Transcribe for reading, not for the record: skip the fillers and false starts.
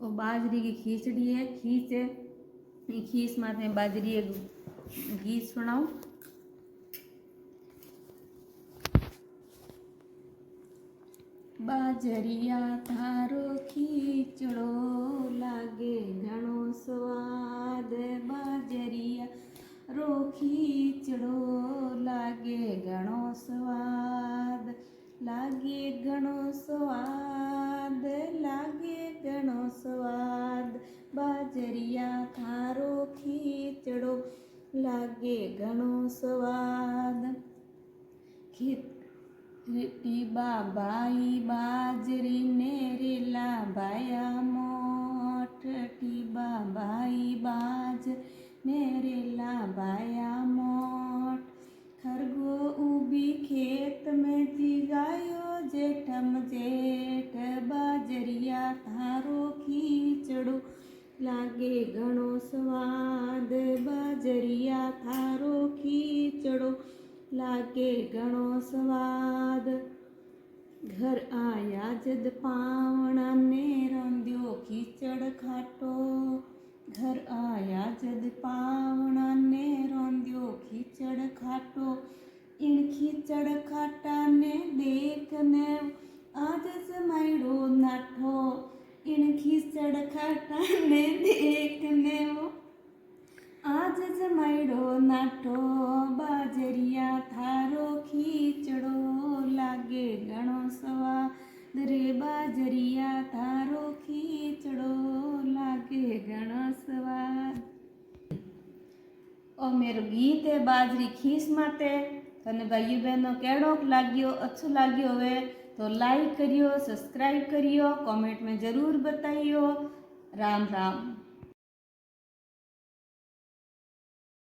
और बाजरी की खिचड़ी है। खीच है, खीस माथे बाजरी एक गीत सुनाऊं। बाजरिया थारो खीचड़ो लागे घणो स्वाद। बाजरिया रो खीचड़ो लागे घणो स्वाद। लागे घणो स्वाद, लागे घणो स्वाद। बाजरिया थारो खीचड़ो लागे घणो स्वाद। टीबा भाई बाजरी ने रेला भाया मोठ। टीबा भाई बाज ने रेला भाया मोठ। खरगो उबी खेत में जिगायो जेठम जेठ। बाजरिया थारो खीचड़ो लागे घणो स्वाद। बाजरिया थारो खीचड़ो लागे घणो स्वाद। घर आया जद पावणा ने रोंद्यो खीचड़ खाटो। घर आया जद पावणा ने रोंद्यो खीचड़ खाटो। इन खीचड़ खाटा ने देख ने आज जमाईड़ो नाठो। इन खीचड़ खाटा ने देख ने आज जमाईड़ो नाठो। बाजरिया थारो खीचड़ो लागे घणो स्वाद रे। बाजरिया थारो खीचड़ो लागे घणो स्वाद। और मेरो गीत है बाजरी खीस माते। तने भाई बहनों केड़ो लाग्यो, अच्छो लाग्यो होवे तो लाइक करियो, सब्सक्राइब करियो, कमेंट में जरूर बताइयो। राम राम।